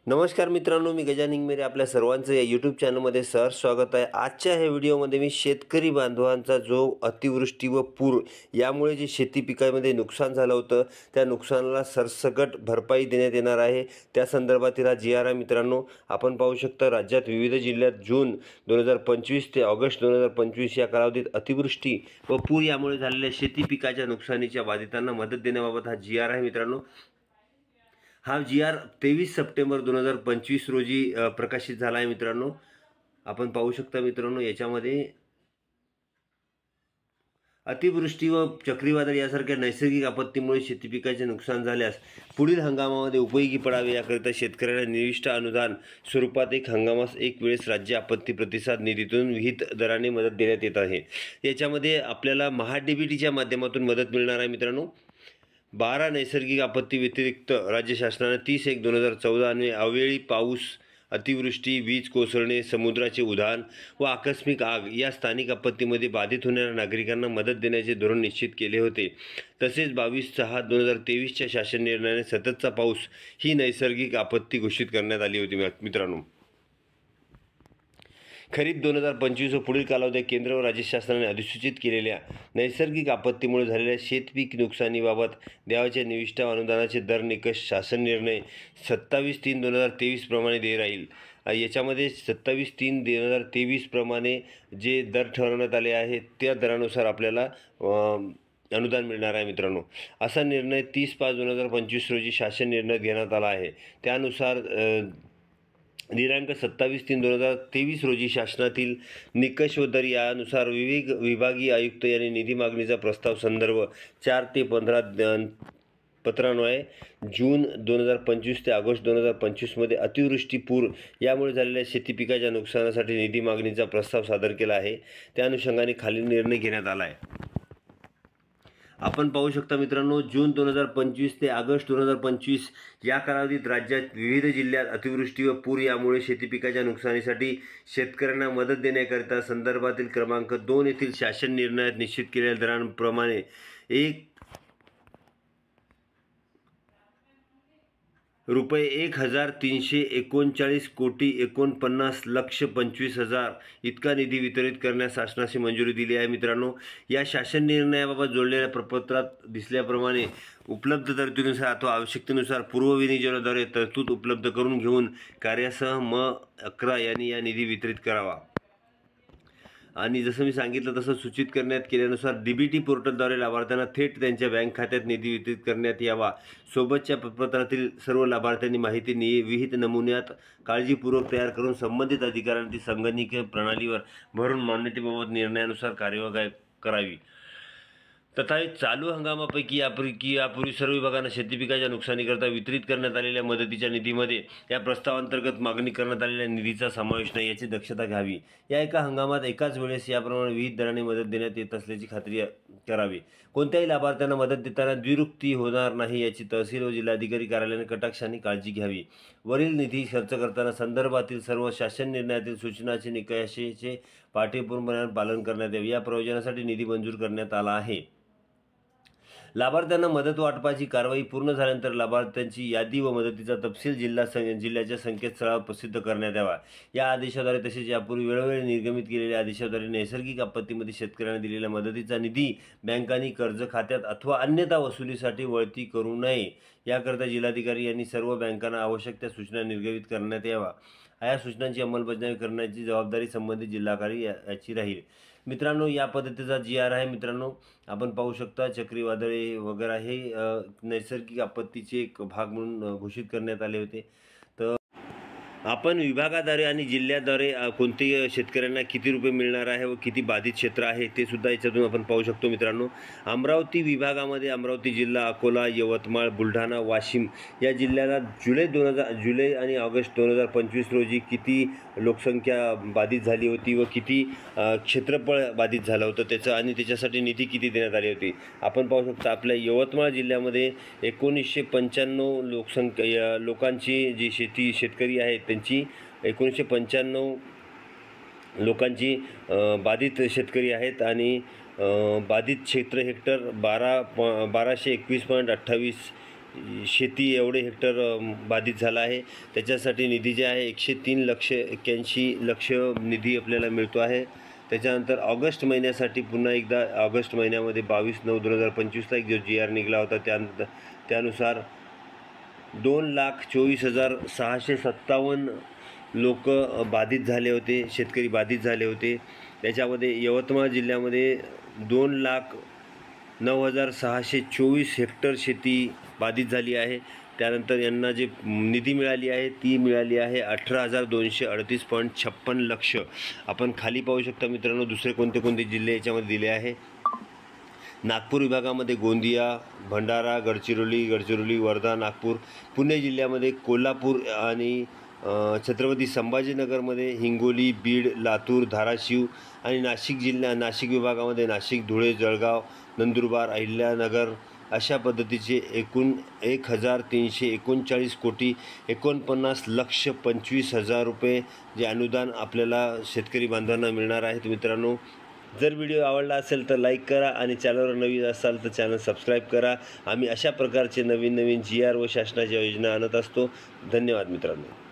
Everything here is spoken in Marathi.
नमस्कार मित्रांनो, मी गजानन इंगमिरे आपल्या सर्वांचं या यूट्यूब चॅनलमध्ये सहर्ष स्वागत आहे। आजच्या ह्या व्हिडिओमध्ये मी शेतकरी बांधवांचा जो अतिवृष्टी व पूर यामुळे जे शेती पिकांमध्ये नुकसान झालं होतं त्या नुकसानाला सरसकट भरपाई देण्यात येणार आहे। त्या संदर्भातील हा जी आर आहे मित्रांनो। आपण पाहू शकता राज्यात विविध जिल्ह्यात जून 2025 ते ऑगस्ट 2025 या कालावधीत अतिवृष्टी व पूर यामुळे झालेल्या शेती पिकाच्या नुकसानीच्या बाधितांना मदत देण्याबाबत हा जी आर आहे मित्रांनो। हा जी आर 23 सप्टेंबर 2025 रोजी प्रकाशित झाला आहे मित्रांनो। आपण पाहू शकता मित्रांनो, याच्यामध्ये अतिवृष्टी व चक्रीवादळ यासारख्या नैसर्गिक आपत्तीमुळे शेती पिकाचे नुकसान झाल्यास पुढील हंगामामध्ये उपयोगी पडावे याकरिता शेतकऱ्यांना निविष्ट अनुदान स्वरूपात एक हंगामास एक वेळेस राज्य आपत्ती प्रतिसाद निधीतून विहित दराने मदत देण्यात येत आहे। याच्यामध्ये आपल्याला महा-डी-बी-टीच्या माध्यमातून मदत मिळणार आहे मित्रांनो। 12 नैसर्गिक आपत्ती व्यतिरिक्त राज्य शासनाने 30/1/2014 अन्वये अवेळी पाऊस, अतिवृष्टी, वीज कोसळणे, समुद्राचे उधाण व आकस्मिक आग या स्थानिक आपत्तीमध्ये बाधित होणाऱ्या नागरिकांना मदत देण्याचे धोरण निश्चित केले होते। तसेच 22/6/2023च्या शासन निर्णयाने सततचा पाऊस ही नैसर्गिक आपत्ती घोषित करण्यात आली होती मित्रांनो। खरीप 2025 व पुढील कालावधीत केंद्र व राज्य शासनाने अधिसूचित केलेल्या नैसर्गिक आपत्तीमुळे झालेल्या शेतपीक नुकसानीबाबत द्यावयाच्या निविष्ट अनुदानाचे दर निकष शासन निर्णय 27/3/2023 प्रमाणे दे राहील। याच्यामध्ये 27/3/2023 प्रमाणे जे दर ठरवण्यात आले आहेत त्या दरानुसार आपल्याला अनुदान मिळणार आहे मित्रांनो। असा निर्णय 30/5/2025 रोजी शासन निर्णय घेण्यात आला आहे। त्यानुसार दिनांक 27/3/2023 रोजी शासनातील निकष व दर यानुसार विभागीय आयुक्त यांनी निधी मागणीचा प्रस्ताव संदर्भ 4 ते 15 पत्रान्वये जून 2025 ते ऑगस्ट 2025 मध्ये अतिवृष्टी पूर यामुळे झालेल्या शेती पिकाच्या नुकसानासाठी निधी मागणीचा प्रस्ताव सादर केला आहे। त्या अनुषंगाने खालील निर्णय घेण्यात आला आहे। आपण पाहू शकता मित्रांनो, जून 2025 ते ऑगस्ट 2025 या कालावधीत राज्यात विविध जिल्ह्यात अतिवृष्टी व पूर यामुळे शेती पिकाच्या नुकसानीसाठी शेतकऱ्यांना मदत देण्याकरिता संदर्भातील क्रमांक 2 येथील शासन निर्णयात निश्चित केलेल्या दरांप्रमाणे रुपये 1,339,49,25,000 इतका निधी वितरित करण्यास शासनाची मंजुरी दिली आहे मित्रांनो। या शासन निर्णयाबाबत जोडलेल्या प्रपत्रात दिसल्याप्रमाणे उपलब्ध तरतुदीनुसार अथवा आवश्यकतेनुसार पूर्वविनियोजनाद्वारे तरतूद उपलब्ध करून घेऊन कार्यासह म11 यांनी या निधी वितरित करावा। आणि जसं मी सांगितलं तसं सूचित करण्यात केल्यानुसार डी-बी-टी पोर्टलद्वारे लाभार्थ्यांना थेट त्यांच्या बँक खात्यात निधी वितरित करण्यात यावा। सोबतच्या प्रपत्रातील सर्व लाभार्थ्यांनी माहिती विहित नमुन्यात काळजीपूर्वक तयार करून संबंधित अधिकाऱ्यांनी ती संगणकीय प्रणालीवर भरून मान्यतेबाबत निर्णयानुसार कार्यवाही करावी। तथापि चालू हंगामापैकी यापूर्वी सर्व विभागांना शेती पिकाच्या नुकसानीकरता वितरित करण्यात आलेल्या मदतीच्या निधीमध्ये या प्रस्तावांतर्गत मागणी करण्यात आलेल्या निधीचा समावेश नाही याची दक्षता घ्यावी। या एका हंगामात एकाच वेळेस याप्रमाणे विविध दराने मदत देण्यात येत असल्याची खात्री करावी। कोणत्याही लाभार्थ्यांना मदत देताना द्विरुक्ती होणार नाही याची तहसील व जिल्हाधिकारी कार्यालयाने कटाक्षाने काळजी घ्यावी। वरील निधी खर्च करताना संदर्भातील सर्व शासन निर्णयातील सूचनाचे निकषाचे काटेकोरपणे पालन करण्यात यावे। या प्रयोजनासाठी निधी मंजूर करण्यात आला आहे। लाभार्थ्यांना मदत वाटपाची कारवाई पूर्ण झाल्यानंतर लाभार्थ्यांची यादी व मदतीचा तपशील जिल्ह्याच्या संकेतस्थळावर प्रसिद्ध करण्यात यावा। या आदेशाद्वारे तसेच यापूर्वी वेळोवेळी निर्गमित केलेल्या आदेशाद्वारे नैसर्गिक आपत्तीमध्ये शेतकऱ्यांना दिलेल्या मदतीचा निधी बँकांनी कर्ज खात्यात अथवा अन्यथा वसुलीसाठी वळती करू नये याकरिता जिल्हाधिकारी यांनी सर्व बँकांना आवश्यक त्या सूचना निर्गमित करण्यात यावा। या सूचनांची अंमलबजावणी करण्याची जबाबदारी संबंधित जिल्हाधिकारी याची राहील। मित्रांनो, या पद्धतीचा जी आर आहे मित्रांनो। आपण पाहू शकता चक्रीवादळे वगैरे हे नैसर्गिक आपत्तीचे एक भाग म्हणून घोषित करण्यात आले होते। तर आपण विभागाद्वारे आणि जिल्ह्याद्वारे कोणत्या शेतकऱ्यांना किती रुपये मिळणार आहे व किती बाधित क्षेत्र आहे ते सुद्धा याच्यातून आपण पाहू शकतो मित्रांनो। अमरावती विभागामध्ये अमरावती जिल्हा, अकोला, यवतमाळ, बुलढाणा, वाशिम या जिल्ह्याला जुलै आणि ऑगस्ट 2025 रोजी किती लोकसंख्या बाधित झाली होती व किती क्षेत्रफळ बाधित झालं होतं त्याचं आणि त्याच्यासाठी निधी किती देण्यात आली होती आपण पाहू शकता। आपल्या यवतमाळ जिल्ह्यामध्ये 1995 लोकांची जी शेतकरी आहेत त्यांची 1995 लोकांची बाधित शेतकरी आहेत आणि बाधित क्षेत्र हेक्टर 1221.28 शेती एवढे हेक्टर बाधित झाला आहे. त्याच्यासाठी निधी जे आहे 103,81,00,000 निधी आपल्याला मिळतो आहे. त्याच्यानंतर ऑगस्ट महिन्यासाठी पुन्हा एकदा ऑगस्ट महिन्यामध्ये 22/9/2025 एक जो GR निघाला होता त्यानुसार 2,24,657 लोक बाधित झाले होते, शेतकरी बाधित झाले होते. त्याच्यामध्ये यवतमाळ जिल्ह्यामध्ये 2,09,624 हेक्टर शेती बाधित झाली आहे. त्यानंतर यांना जे निधी मिळाली आहे ती मिळाली आहे 18,238.56 लक्ष. आपण खाली पाहू शकता मित्रांनो दुसरे कोणते कोणते जिल्हे याच्यामध्ये दिले आहे. नागपूर विभागामध्ये गोंदिया, भंडारा, गडचिरोली, वर्धा, नागपूर. पुणे जिल्ह्यामध्ये कोल्हापूर आणि छत्रपती संभाजीनगरमध्ये हिंगोली, बीड, लातूर, धाराशिव आणि नाशिक विभागामध्ये नाशिक, धुळे, जळगाव, नंदुरबार, अहिल्यानगर अशा पद्धतीचे एकूण 1,339,49,25,000 रुपये जे अनुदान आपल्याला शेतकरी बांधवांना मिळणार आहेत. मित्रांनो, जर व्हिडिओ आवडला असेल तर लाईक करा आणि चॅनलवर नवीन असाल तर चॅनल सबस्क्राईब करा. आम्ही अशा प्रकारचे नवीन GR व शासनाच्या योजना आणत असतो. धन्यवाद मित्रांनो.